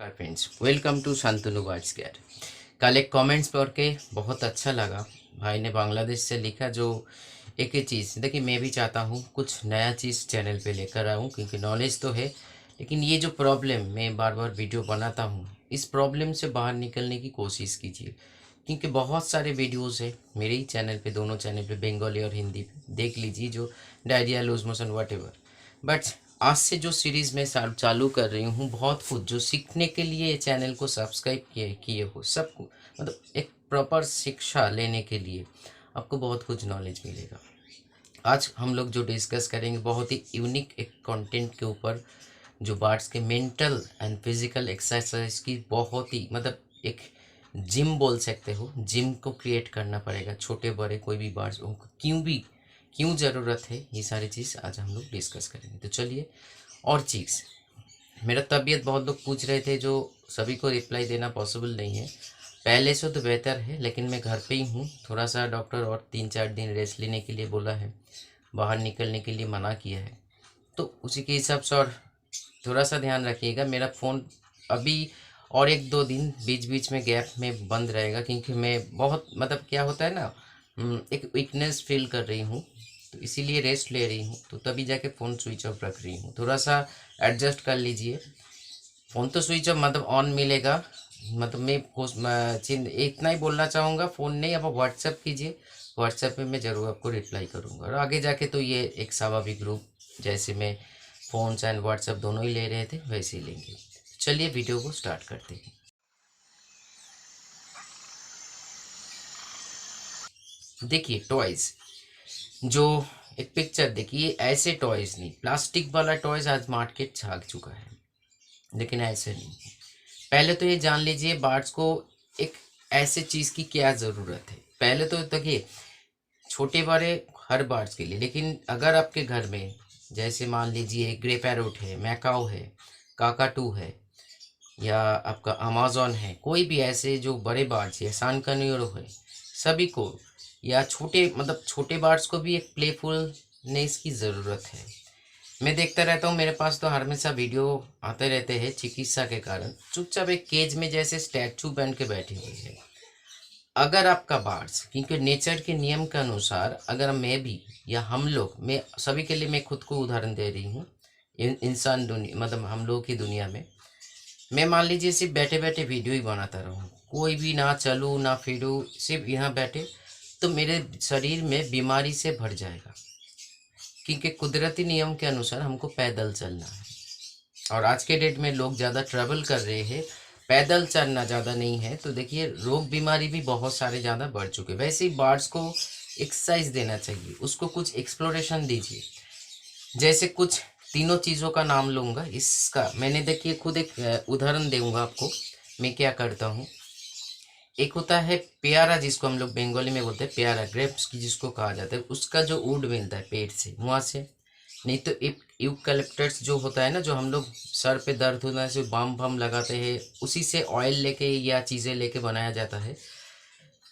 नमस्कार friends, welcome to Shantanu whites care. कल एक कमेंट्स पढ़ के बहुत अच्छा लगा। भाई ने बांग्लादेश से लिखा जो एक ही चीज़, देखिए मैं भी चाहता हूँ कुछ नया चीज़ चैनल पे लेकर आऊँ, क्योंकि नॉलेज तो है, लेकिन ये जो प्रॉब्लम मैं बार बार वीडियो बनाता हूँ, इस प्रॉब्लम से बाहर निकलने की कोशिश कीजिए। क्योंकि बहुत सारे वीडियोज़ है मेरे ही चैनल पे, दोनों चैनल पे, बंगाली और हिंदी पे, देख लीजिए, जो diarrhoea, loose motion, whatever. But आज से जो सीरीज़ मैं चालू कर रही हूँ, बहुत कुछ जो सीखने के लिए ये चैनल को सब्सक्राइब किए किए हो सबको, मतलब एक प्रॉपर शिक्षा लेने के लिए आपको बहुत कुछ नॉलेज मिलेगा। आज हम लोग जो डिस्कस करेंगे बहुत ही यूनिक एक कंटेंट के ऊपर, जो बर्ड्स के मेंटल एंड फिजिकल एक्सरसाइज की बहुत ही, मतलब एक जिम बोल सकते हो, जिम को क्रिएट करना पड़ेगा। छोटे बड़े कोई भी बर्ड्स, उनको क्यों ज़रूरत है, ये सारी चीज़ आज हम लोग डिस्कस करेंगे। तो चलिए। और चीज़, मेरा तबीयत बहुत लोग पूछ रहे थे, जो सभी को रिप्लाई देना पॉसिबल नहीं है। पहले से तो बेहतर है, लेकिन मैं घर पे ही हूँ। थोड़ा सा डॉक्टर और 3-4 दिन रेस्ट लेने के लिए बोला है, बाहर निकलने के लिए मना किया है। तो उसी के हिसाब से, और थोड़ा सा ध्यान रखिएगा, मेरा फ़ोन अभी और 1-2 दिन बीच बीच में गैप में बंद रहेगा, क्योंकि मैं बहुत, मतलब क्या होता है ना, एक वीकनेस फील कर रही हूँ, तो इसीलिए रेस्ट ले रही हूँ, तो तभी जाके फ़ोन स्विच ऑफ रख रही हूँ। थोड़ा सा एडजस्ट कर लीजिए। फ़ोन तो स्विच ऑफ मतलब ऑन मिलेगा, मतलब मैं इतना ही बोलना चाहूँगा, फ़ोन नहीं, आप व्हाट्सएप कीजिए। व्हाट्सएप पे मैं ज़रूर आपको रिप्लाई करूँगा, और आगे जाके तो ये एक स्वाभाविक रूप, जैसे मैं फ़ोन्स एंड व्हाट्सएप दोनों ही ले रहे थे, वैसे ही लेंगे। चलिए वीडियो को स्टार्ट करते हैं। देखिए टॉयज़, जो एक पिक्चर देखिए, ऐसे टॉयज़ नहीं, प्लास्टिक वाला टॉयज़ आज मार्केट छा चुका है, लेकिन ऐसे नहीं। पहले तो ये जान लीजिए बर्ड्स को एक ऐसे चीज़ की क्या ज़रूरत है। पहले तो देखिए, छोटे बड़े हर बर्ड्स के लिए, लेकिन अगर आपके घर में, जैसे मान लीजिए ग्रे पैरोट है, मैकाओ है, काकाटू है, या आपका अमेज़न है, कोई भी ऐसे जो बड़े बर्ड्स है, सान कन्योरो है, सभी को, या छोटे, मतलब छोटे बर्ड्स को भी एक प्लेफुलनेस की ज़रूरत है। मैं देखता रहता हूँ, मेरे पास तो हमेशा वीडियो आते रहते हैं, चिकित्सा के कारण चुपचाप एक केज में जैसे स्टैचू बन के बैठी हुई है। अगर आपका बर्ड्स, क्योंकि नेचर के नियम के अनुसार, अगर मैं भी या हम लोग, मैं सभी के लिए, मैं खुद को उदाहरण दे रही हूँ, इंसान दुनिया, मतलब हम लोगों की दुनिया में, मैं मान लीजिए सिर्फ बैठे बैठे वीडियो ही बनाता रहूँ, कोई भी ना चलूँ ना फिरूँ, सिर्फ यहाँ बैठे, तो मेरे शरीर में बीमारी से भर जाएगा, क्योंकि कुदरती नियम के अनुसार हमको पैदल चलना है। और आज के डेट में लोग ज़्यादा ट्रैवल कर रहे हैं, पैदल चलना ज़्यादा नहीं है, तो देखिए रोग बीमारी भी बहुत सारे ज़्यादा बढ़ चुके हैं। वैसे ही बर्ड्स को एक्सरसाइज देना चाहिए, उसको कुछ एक्सप्लोरेशन दीजिए। जैसे कुछ तीनों चीज़ों का नाम लूँगा, इसका मैंने देखिए खुद एक उदाहरण दूँगा आपको, मैं क्या करता हूँ। एक होता है प्यारा, जिसको हम लोग बंगाली में बोलते हैं प्यारा, ग्रेप्स की जिसको कहा जाता है, उसका जो वुड मिलता है पेड़ से, वहाँ से, नहीं तो यूकलिप्टस जो होता है ना, जो हम लोग सर पे दर्द होने से बाम बाम लगाते हैं, उसी से ऑयल लेके या चीज़ें लेके बनाया जाता है,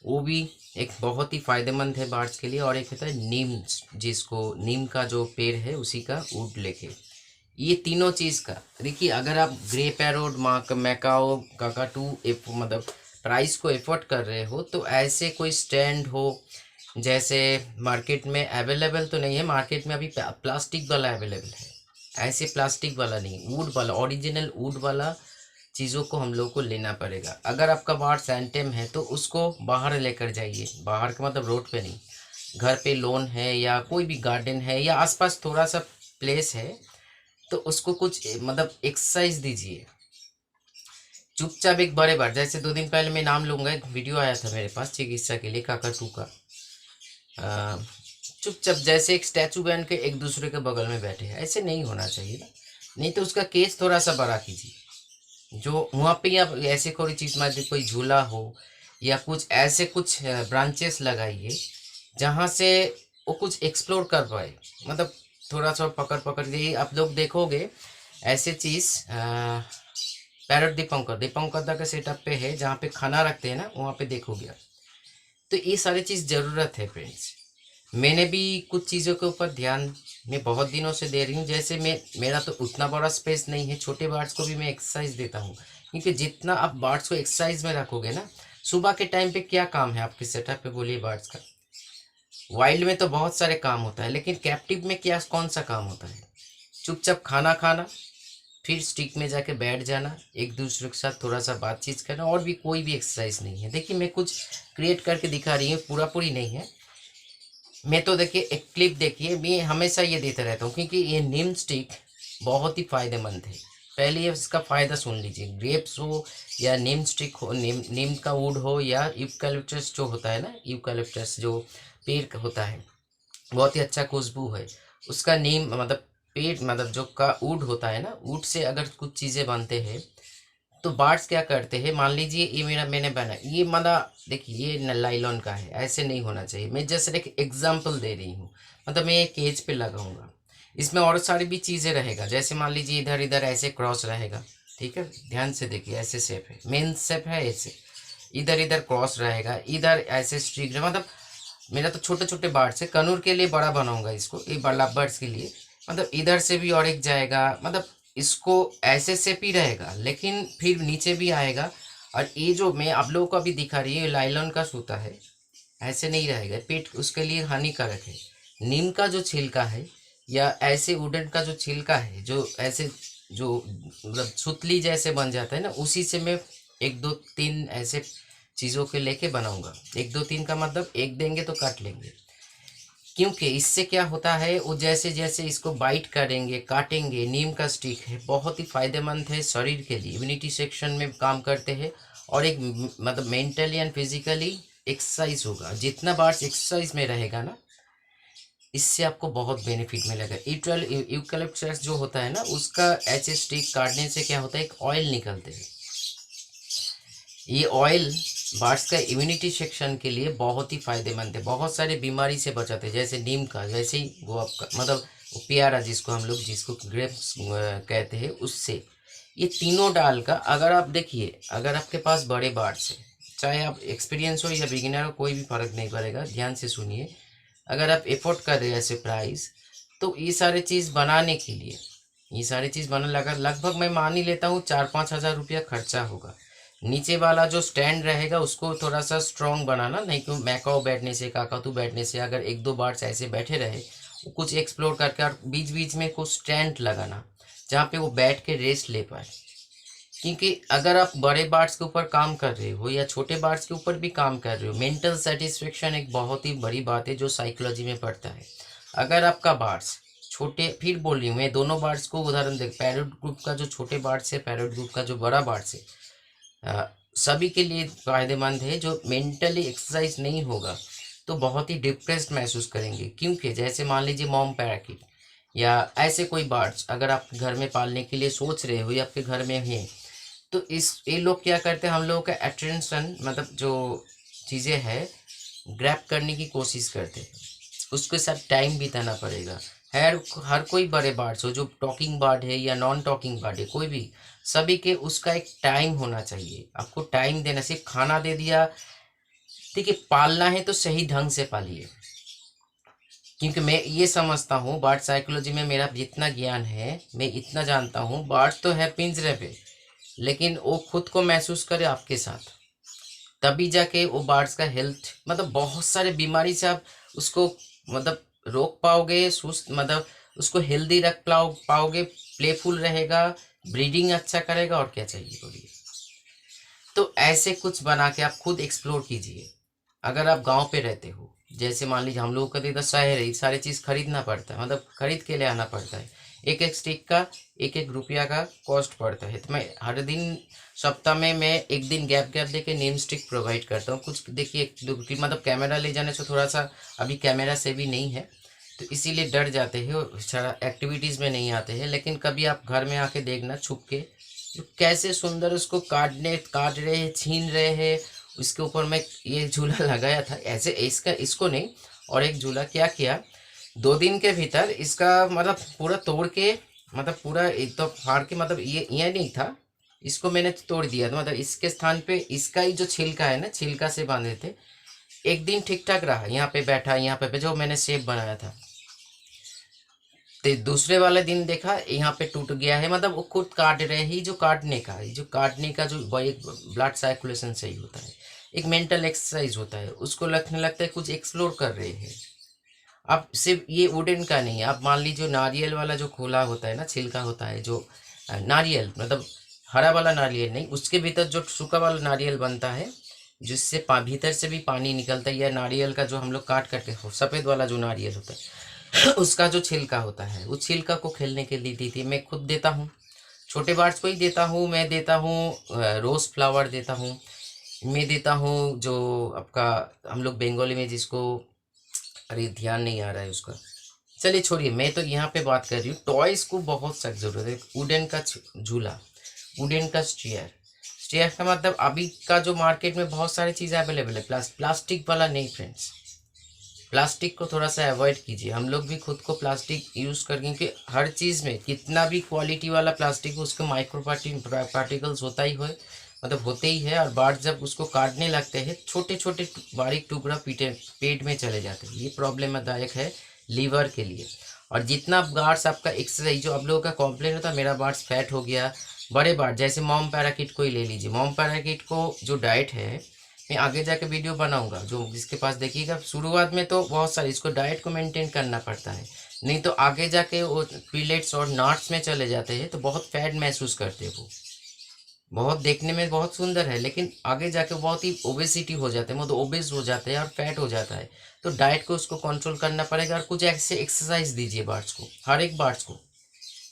वो भी एक बहुत ही फ़ायदेमंद है बर्ड्स के लिए। और एक होता है नीम, जिसको नीम का जो पेड़ है उसी का वुड लेके, ये तीनों चीज़ का देखिए, अगर आप ग्रे पैरोट, मैकाओ, काकाटू, मतलब प्राइस को एफोर्ड कर रहे हो, तो ऐसे कोई स्टैंड हो, जैसे मार्केट में अवेलेबल तो नहीं है, मार्केट में अभी प्लास्टिक वाला अवेलेबल है, ऐसे प्लास्टिक वाला नहीं, वुड वाला, ओरिजिनल वुड वाला चीज़ों को हम लोग को लेना पड़ेगा। अगर आपका बाहर सैंटेम है तो उसको बाहर लेकर जाइए, बाहर का मतलब रोड पे नहीं, घर पे लॉन है या कोई भी गार्डन है या आसपास थोड़ा सा प्लेस है, तो उसको कुछ मतलब एक्सरसाइज दीजिए। चुपचाप एक बड़े बार, जैसे 2 दिन पहले मैं नाम लूँगा, एक वीडियो आया था मेरे पास चिकित्सा के लिए, काकाटू का, चुपचाप जैसे एक स्टैचू बन के एक दूसरे के बगल में बैठे हैं, ऐसे नहीं होना चाहिए ना। नहीं तो उसका केस थोड़ा सा बड़ा कीजिए, जो वहाँ पे आप ऐसे कोई चीज़ मान लीजिए, कोई झूला हो या कुछ ऐसे कुछ ब्रांचेस लगाइए, जहाँ से वो कुछ एक्सप्लोर कर पाए, मतलब थोड़ा सा पकड़ पकड़ के आप लोग देखोगे ऐसे चीज़। पैरट दीपंकर दीपंकर दा का सेटअप पे है, जहाँ पे खाना रखते हैं ना, वहाँ पे देखोगे आप। तो ये सारी चीज़ ज़रूरत है फ्रेंड्स। मैंने भी कुछ चीज़ों के ऊपर ध्यान मैं बहुत दिनों से दे रही हूँ, जैसे मेरा तो उतना बड़ा स्पेस नहीं है, छोटे बर्ड्स को भी मैं एक्सरसाइज देता हूँ, क्योंकि जितना आप बर्ड्स को एक्सरसाइज में रखोगे ना, सुबह के टाइम पे क्या काम है आपके सेटअप पे, बोलिए बर्ड्स का। वाइल्ड में तो बहुत सारे काम होता है, लेकिन कैप्टिव में क्या कौन सा काम होता है? चुपचाप खाना खाना, फिर स्टिक में जाके बैठ जाना, एक दूसरे के साथ थोड़ा सा बातचीत करना, और भी कोई भी एक्सरसाइज नहीं है। देखिए मैं कुछ क्रिएट करके दिखा रही हूँ, पूरा पूरी नहीं है। मैं तो देखिए एक क्लिप देखिए, मैं हमेशा ये देता रहता हूँ, क्योंकि ये नीम स्टिक बहुत ही फायदेमंद है। पहले ये इसका फ़ायदा सुन लीजिए। ग्रेप्स हो या नीम स्टिक हो, नीम का वुड हो, या यूकलिप्टस जो होता है ना, यूकलिप्टस जो पेड़ का होता है, बहुत ही अच्छा खुशबू है उसका। नीम मतलब पेड़, मतलब जो का वुड होता है ना, वुड से अगर कुछ चीज़ें बनते हैं, तो बर्ड्स क्या करते हैं, मान लीजिए ये मैंने बना, ये मतलब देखिए ये लाइलॉन का है, ऐसे नहीं होना चाहिए। मैं जस्ट एक एग्जांपल दे रही हूँ। मतलब मैं एक केज पे लगाऊंगा, इसमें और सारी भी चीज़ें रहेगा। जैसे मान लीजिए इधर इधर ऐसे क्रॉस रहेगा, ठीक है, ध्यान से देखिए, ऐसे शेप है, मेन शेप है ऐसे, इधर इधर क्रॉस रहेगा, इधर ऐसे स्ट्रिक, मतलब मेरा तो छोटे छोटे बर्ड्स है, कनूर के लिए बड़ा बनाऊंगा इसको, ये बड़ा बर्ड्स के लिए। मतलब इधर से भी और एक जाएगा, मतलब इसको ऐसे से भी रहेगा, लेकिन फिर नीचे भी आएगा। और ये जो मैं आप लोगों को अभी दिखा रही हूँ, ये लाइलॉन का सूता है, ऐसे नहीं रहेगा, पेट उसके लिए हानिकारक है। नीम का जो छिलका है, या ऐसे वुडन का जो छिलका है, जो ऐसे जो मतलब सुतली जैसे बन जाता है ना, उसी से मैं एक दो तीन ऐसे चीज़ों के लेके बनाऊंगा। एक दो तीन का मतलब एक देंगे तो काट लेंगे, क्योंकि इससे क्या होता है, वो जैसे जैसे इसको बाइट करेंगे काटेंगे, नीम का स्टिक है, बहुत ही फायदेमंद है शरीर के लिए, इम्यूनिटी सेक्शन में काम करते हैं। और एक मतलब मेंटली एंड फिजिकली एक्सरसाइज होगा। जितना बार एक्सरसाइज में रहेगा ना, इससे आपको बहुत बेनिफिट मिलेगा। यूकलिप्टस जो होता है ना, उसका ऐसे स्टिक काटने से क्या होता है, एक ऑयल निकलते हैं। ये ऑयल बर्ड्स का इम्यूनिटी सेक्शन के लिए बहुत ही फायदेमंद है, बहुत सारे बीमारी से बचाते हैं। जैसे नीम का, जैसे ही वो आपका मतलब वो प्यारा जिसको हम लोग जिसको ग्रेप्स कहते हैं, उससे ये तीनों डाल का, अगर आप देखिए, अगर आपके पास बड़े बर्ड्स है, चाहे आप एक्सपीरियंस हो या बिगिनर हो, कोई भी फर्क नहीं पड़ेगा, ध्यान से सुनिए। अगर आप एफोर्ड कर रहे हैं ऐसे प्राइस, तो ये सारे चीज़ बनाने के लिए, ये सारी चीज़ बना लगा लगभग मैं मान ही लेता हूँ 4-5 हज़ार रुपया खर्चा होगा। नीचे वाला जो स्टैंड रहेगा उसको थोड़ा सा स्ट्रॉन्ग बनाना, नहीं तो मैकाओ बैठने से, काकातू बैठने से, अगर एक दो बार ऐसे बैठे रहे, वो कुछ एक्सप्लोर करके, और बीच बीच में कुछ स्टैंड लगाना जहाँ पे वो बैठ के रेस्ट ले पाए। क्योंकि अगर आप बड़े बार्ड्स के ऊपर काम कर रहे हो या छोटे बार्ड्स के ऊपर भी काम कर रहे हो, मेंटल सेटिस्फेक्शन एक बहुत ही बड़ी बात है जो साइकोलॉजी में पड़ता है। अगर आपका बार्ड्स छोटे, फिर बोल रही हूँ मैं, दोनों बार्ड्स को उदाहरण देख, पैरेट ग्रुप का जो छोटे बार्ड्स है, पैरेट ग्रुप का जो बड़ा बार्ड्स है, सभी के लिए फायदेमंद है। जो मेंटली एक्सरसाइज नहीं होगा तो बहुत ही डिप्रेस्ड महसूस करेंगे। क्योंकि जैसे मान लीजिए मॉम पैराकिट या ऐसे कोई बर्ड्स अगर आप घर में पालने के लिए सोच रहे हो या आपके घर में हैं, तो इस ये लोग क्या करते हैं, हम लोगों का अटेंशन मतलब जो चीज़ें हैं ग्रैब करने की कोशिश करते हैं, उसके साथ टाइम बिताना पड़ेगा। हर कोई बड़े बर्ड्स हो, जो टॉकिंग बर्ड है या नॉन टॉकिंग बर्ड है, कोई भी, सभी के उसका एक टाइम होना चाहिए। आपको टाइम देना, सिर्फ खाना दे दिया, देखिए पालना है तो सही ढंग से पालिए। क्योंकि मैं ये समझता हूँ, बर्ड साइकोलॉजी में मेरा जितना ज्ञान है, मैं इतना जानता हूँ, बर्ड तो है पिंजरे पे, लेकिन वो खुद को महसूस करे आपके साथ, तभी जाके वो बर्ड्स का हेल्थ, मतलब बहुत सारे बीमारी से आप उसको मतलब रोक पाओगे, सुस्त मतलब उसको हेल्दी रख पाओगे, प्लेफुल रहेगा, ब्रीडिंग अच्छा करेगा, और क्या चाहिए बोलिए। तो ऐसे कुछ बना के आप खुद एक्सप्लोर कीजिए। अगर आप गांव पे रहते हो, जैसे मान लीजिए हम लोगों का तो इधर शहर है, सारी चीज़ खरीदना पड़ता है, मतलब खरीद के ले आना पड़ता है। एक एक स्टिक का एक एक रुपया का कॉस्ट पड़ता है। तो मैं हर दिन, सप्ताह में मैं एक दिन गैप गैप देके नेम स्टिक प्रोवाइड करता हूँ। कुछ देखिए मतलब कैमरा ले जाने से थोड़ा सा अभी कैमरा से भी नहीं है, तो इसीलिए डर जाते हैं और सारा एक्टिविटीज़ में नहीं आते हैं। लेकिन कभी आप घर में आके देखना छुप के, जो कैसे सुंदर उसको काट रहे हैं, छीन रहे हैं। उसके ऊपर मैं ये झूला लगाया था ऐसे, इसका इसको नहीं, और एक झूला क्या किया, 2 दिन के भीतर इसका मतलब पूरा तोड़ के, मतलब पूरा एक तो फाड़ के, मतलब ये नहीं था, इसको मैंने तोड़ दिया था। मतलब इसके स्थान पे इसका ही जो छिलका है ना, छिलका से बांधे थे। एक दिन ठीक ठाक रहा, यहाँ पे बैठा, यहाँ पे जो मैंने शेप बनाया था, तो दूसरे वाले दिन देखा यहाँ पे टूट गया है, मतलब वो खुद काट रहे ही, जो काटने का जो एक ब्लड सर्कुलेशन सही होता है, एक मेंटल एक्सरसाइज होता है, उसको लगने लगता है कुछ एक्सप्लोर कर रहे हैं। अब सिर्फ ये वुडन का नहीं है, आप मान लीजिए नारियल वाला जो खोला होता है ना, छिलका होता है जो नारियल मतलब हरा वाला नारियल नहीं, उसके भीतर जो सूखा वाला नारियल बनता है जिससे भीतर से भी पानी निकलता है, या नारियल का जो हम लोग काट करके सफ़ेद वाला जो नारियल होता है उसका जो छिलका होता है, उस छिलका को खेलने के लिए दी थी। मैं खुद देता हूँ, छोटे बर्ड्स को ही देता हूँ, मैं देता हूँ रोज़ फ्लावर देता हूँ, मैं देता हूँ जो आपका हम लोग बंगाली में जिसको, अरे ध्यान नहीं आ रहा है उसका, चलिए छोड़िए, मैं तो यहाँ पे बात कर रही हूँ टॉयज़ को बहुत सख्त ज़रूरत है। वुडन का झूला, वुडन का स्टेयर, स्टेयर का मतलब अभी का जो मार्केट में बहुत सारी चीज़ें अवेलेबल है, प्लास्टिक वाला नहीं फ्रेंड्स, प्लास्टिक को थोड़ा सा अवॉइड कीजिए। हम लोग भी खुद को प्लास्टिक यूज़ कर, क्योंकि हर चीज़ में कितना भी क्वालिटी वाला प्लास्टिक हो उसके माइक्रो पार्टिकल्स होता ही है, मतलब होते ही है, और बाढ़ जब उसको काटने लगते हैं छोटे छोटे बारीक टुकड़ा पेट में चले जाते हैं, ये प्रॉब्लमदायक है लीवर के लिए। और जितना बार्ड्स आपका एक्सरसाइज, जो आप लोगों का कॉम्प्लेन होता है मेरा बार्ड्स फैट हो गया, बड़े बार्ड जैसे मॉम पैराकिट को ही ले लीजिए, मॉम पैराकिट को जो डाइट है, मैं आगे जाके वीडियो बनाऊंगा, जो जिसके पास देखिएगा शुरुआत में तो बहुत सारी इसको डाइट को मेंटेन करना पड़ता है, नहीं तो आगे जाके वो पिलेट्स और नट्स में चले जाते हैं तो बहुत फैट महसूस करते हैं। वो बहुत देखने में बहुत सुंदर है, लेकिन आगे जाके बहुत ही ओबेसिटी हो जाते हैं, मतलब ओबेस हो जाते हैं और फैट हो जाता है। तो डाइट को उसको कंट्रोल करना पड़ेगा, और कुछ ऐसे एक्सरसाइज दीजिए बर्ड्स को, हर एक बर्ड्स को,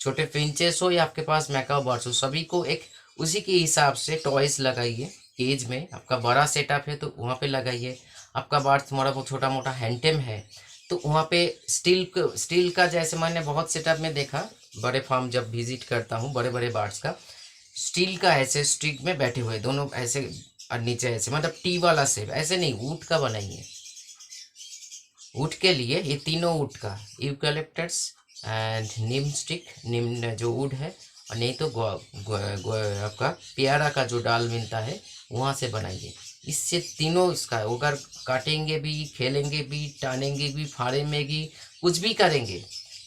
छोटे फिंचेस हो या आपके पास मैकाओ बर्ड्स हो, सभी को एक उसी के हिसाब से टॉयज लगाइए। केज में आपका बड़ा सेटअप है तो वहाँ पे लगाइए, आपका बर्ड थोड़ा बहुत छोटा मोटा हैंडटेम है तो वहाँ पे स्टील का जैसे मैंने बहुत सेटअप में देखा, बड़े फार्म जब विजिट करता हूँ बड़े बड़े बर्ड्स का, स्टील का ऐसे स्टिक में बैठे हुए दोनों ऐसे, और नीचे ऐसे मतलब टी वाला शेप, ऐसे नहीं वुड का बनाइए। वुड के लिए ये तीनों वुड का, यूकलिप्टस एंड नीम स्टिक, नीम जो वुड है, और नहीं तो आपका प्यारा का जो डाल मिलता है वहाँ से बनाइए। इससे तीनों इसका अगर काटेंगे भी, खेलेंगे भी, टानेंगे भी, फाड़ेंगे भी, कुछ भी करेंगे,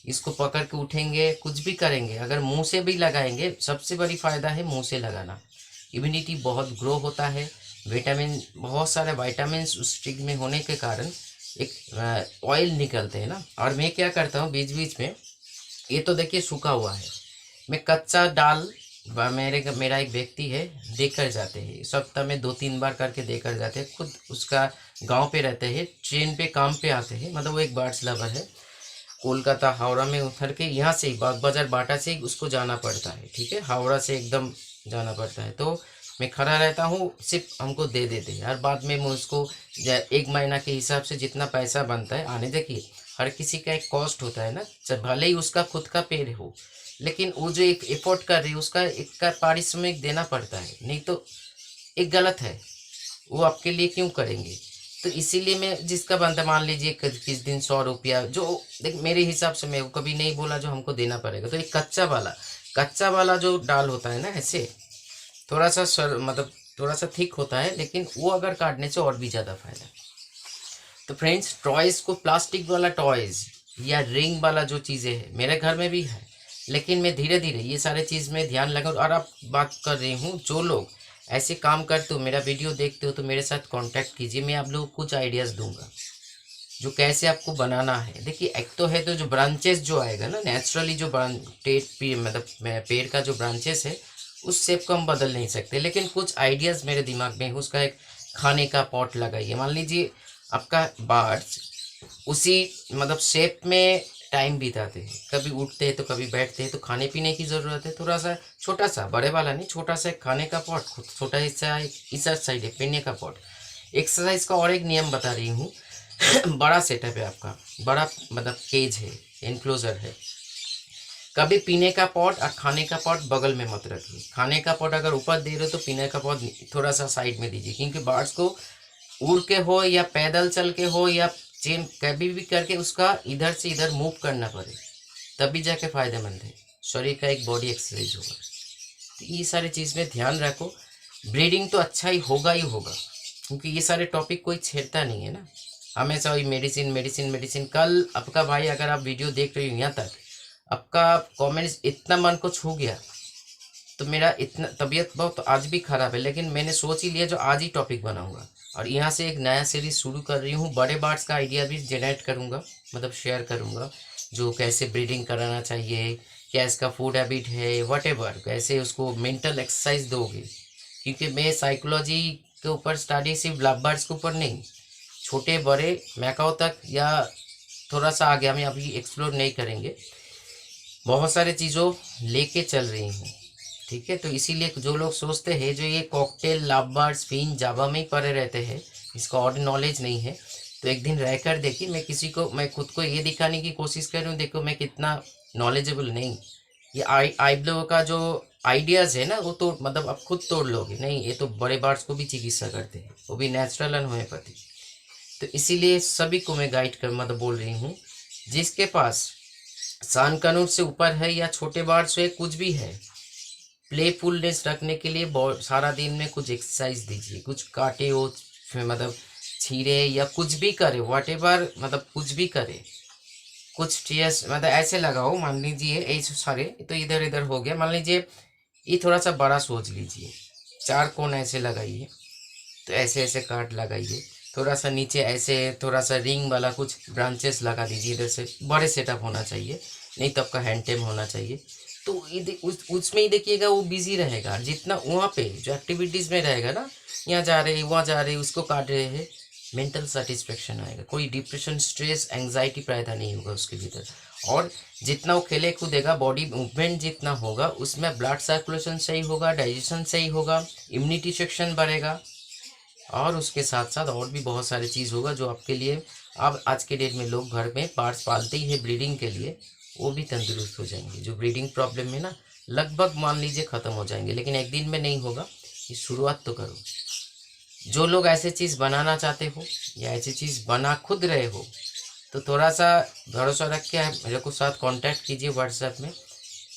इसको पकड़ के उठेंगे, कुछ भी करेंगे, अगर मुंह से भी लगाएंगे, सबसे बड़ी फ़ायदा है मुंह से लगाना, इम्यूनिटी बहुत ग्रो होता है, विटामिन, बहुत सारे विटामिन उस स्टिक में होने के कारण एक ऑयल निकलते हैं ना। और मैं क्या करता हूँ बीच बीच में, ये तो देखिए सूखा हुआ है, मैं कच्चा डाल मेरा एक व्यक्ति है देकर जाते हैं, सप्ताह में 2-3 बार करके देकर जाते हैं, खुद उसका गांव पे रहते हैं, ट्रेन पे काम पे आते हैं, मतलब वो एक बर्ड्स लवर है, कोलकाता हावड़ा में उतर के यहाँ से ही बाग बाजार बाटा से ही उसको जाना पड़ता है, ठीक है, हावड़ा से एकदम जाना पड़ता है, तो मैं खड़ा रहता हूँ, सिर्फ हमको दे देते हैं, और बाद में मैं उसको 1 महीना के हिसाब से जितना पैसा बनता है आने, देखिए हर किसी का एक कॉस्ट होता है ना, भले ही उसका खुद का पेड़ हो, लेकिन वो जो एक एफोर्ट कर रही है उसका एक का पारिश्रमिक देना पड़ता है, नहीं तो एक गलत है, वो आपके लिए क्यों करेंगे। तो इसीलिए मैं जिसका बनता, मान लीजिए किस दिन 100 रुपया, जो देख मेरे हिसाब से, मैं कभी नहीं बोला जो हमको देना पड़ेगा, तो एक कच्चा वाला जो डाल होता है ना, ऐसे थोड़ा सा मतलब थोड़ा सा थिक होता है, लेकिन वो अगर काटने से और भी ज़्यादा फायदा है। तो फ्रेंड्स टॉयज़ को, प्लास्टिक वाला टॉयज़ या रिंग वाला जो चीज़ें हैं मेरे घर में भी है, लेकिन मैं धीरे धीरे ये सारे चीज़ में ध्यान लगा। और आप बात कर रही हूँ जो लोग ऐसे काम करते हो, मेरा वीडियो देखते हो, तो मेरे साथ कांटेक्ट कीजिए, मैं आप लोगों को कुछ आइडियाज़ दूंगा जो कैसे आपको बनाना है। देखिए एक तो है तो जो ब्रांचेस जो आएगा ना नेचुरली, जो मतलब पेड़ का जो ब्रांचेस है उस शेप को हम बदल नहीं सकते, लेकिन कुछ आइडियाज़ मेरे दिमाग में है। उसका एक खाने का पॉट लगाइए, मान लीजिए आपका बर्ड्स उसी मतलब शेप में टाइम बिताते हैं, कभी उठते हैं तो कभी बैठते हैं, तो खाने पीने की ज़रूरत है, थोड़ा सा छोटा सा, बड़े वाला नहीं, छोटा सा एक खाने का पॉट, छोटा हिस्सा इस साइड है पीने का पॉट। एक्सरसाइज का और एक नियम बता रही हूँ बड़ा सेटअप है आपका, बड़ा मतलब केज है, एनक्लोजर है, कभी पीने का पॉट और खाने का पॉट बगल में मत रखिए। खाने का पॉट अगर ऊपर दे रहे हो तो पीने का पॉट थोड़ा सा साइड में दीजिए, क्योंकि बर्ड्स को उड़ के हो या पैदल चल के हो या चेन कभी भी करके उसका इधर से इधर मूव करना पड़े, तभी जाके फायदेमंद है, शरीर का एक बॉडी एक्सरसाइज होगा। तो ये सारी चीज़ में ध्यान रखो, ब्रीडिंग तो अच्छा ही होगा, क्योंकि ये सारे टॉपिक कोई छेड़ता नहीं है ना, हमेशा वही मेडिसिन मेडिसिन मेडिसिन। कल आपका भाई, अगर आप वीडियो देख रहे हो यहाँ तक, आपका कमेंट्स इतना मन को छू गया, तो मेरा इतना तबीयत बहुत आज भी ख़राब है, लेकिन मैंने सोच ही लिया जो आज ही टॉपिक बनाऊंगा। और यहाँ से एक नया सीरीज शुरू कर रही हूँ, बड़े बर्ड्स का आइडिया भी जनरेट करूँगा, मतलब शेयर करूँगा, जो कैसे ब्रीडिंग कराना चाहिए, क्या इसका फूड हैबिट है, वटेवर, कैसे उसको मेंटल एक्सरसाइज दोगे। क्योंकि मैं साइकोलॉजी के ऊपर स्टडी सिर्फ लव बर्ड्स के ऊपर नहीं, छोटे बड़े मैकाओ तक, या थोड़ा सा आगे हमें अभी एक्सप्लोर नहीं करेंगे, बहुत सारे चीज़ों लेके चल रही हूँ। ठीक है, तो इसीलिए जो लोग सोचते हैं जो ये कॉकटेल, लव बर्ड्स, फिन, जावा में ही पड़े रहते हैं, इसका और नॉलेज नहीं है, तो एक दिन रह कर देखिए, मैं खुद को ये दिखाने की कोशिश कर रही हूँ, देखो मैं कितना नॉलेजेबल नहीं। ये आईब्लो का जो आइडियाज़ है ना, वो तो मतलब आप खुद तोड़ लोगे नहीं, ये तो बड़े बर्ड्स को भी चिकित्सा करते हैं, वो भी नेचुरल एंड होम्योपैथी। तो इसीलिए सभी को मैं गाइड कर मतलब बोल रही हूँ, जिसके पास सान कानून से ऊपर है या छोटे बर्ड्स है, कुछ भी है, प्लेफुलनेस रखने के लिए सारा दिन में कुछ एक्सरसाइज दीजिए, कुछ काटे हो, मतलब छीरे या कुछ भी करे, व्हाटएवर, मतलब कुछ भी करे, कुछ टीयर्स मतलब ऐसे लगाओ। मान लीजिए ऐसे सारे तो इधर इधर हो गया, मान लीजिए ये थोड़ा सा बड़ा सोच लीजिए, 4 कोन ऐसे लगाइए, तो ऐसे ऐसे काट लगाइए, थोड़ा सा नीचे ऐसे थोड़ा सा रिंग वाला कुछ ब्रांचेस लगा दीजिए, इधर से बड़े सेटअप होना चाहिए, नहीं तो आपका हैंड टेम होना चाहिए। तो उसमें ही देखिएगा वो बिजी रहेगा, जितना वहाँ पे जो एक्टिविटीज़ में रहेगा ना, यहाँ जा रहे वहाँ जा रहे उसको काट रहे हैं, मेंटल सेटिस्फेक्शन आएगा, कोई डिप्रेशन, स्ट्रेस, एंग्जाइटी पैदा नहीं होगा उसके भीतर। और जितना वो खेले कूदेगा, बॉडी मूवमेंट जितना होगा, उसमें ब्लड सर्कुलेशन सही होगा, डाइजेशन सही होगा, इम्यूनिटी सेक्शन बढ़ेगा, और उसके साथ साथ और भी बहुत सारी चीज़ होगा जो आपके लिए, अब आज के डेट में लोग घर में पार्ट्स पालते ही है ब्रीडिंग के लिए, वो भी तंदुरुस्त हो जाएंगे। जो ब्रीडिंग प्रॉब्लम है ना, लगभग मान लीजिए ख़त्म हो जाएंगे, लेकिन एक दिन में नहीं होगा, ये शुरुआत तो करो। जो लोग ऐसे चीज़ बनाना चाहते हो या ऐसी चीज़ बना खुद रहे हो, तो थोड़ा सा भरोसा रख के मेरे को साथ कांटेक्ट कीजिए व्हाट्सएप में।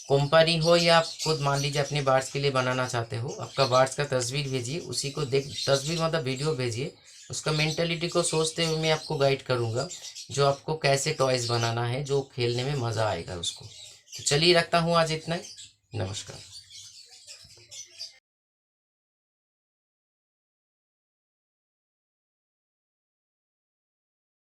कंपनी हो या आप खुद मान लीजिए अपने बार्ड्स के लिए बनाना चाहते हो, आपका बार्ड्स का तस्वीर भेजिए, उसी को देख, तस्वीर मतलब वीडियो भेजिए, उसका मेंटेलिटी को सोचते हुए मैं आपको गाइड करूँगा जो आपको कैसे टॉयज़ बनाना है, जो खेलने में मज़ा आएगा उसको। तो चलिए रखता हूँ आज इतना ही। नमस्कार।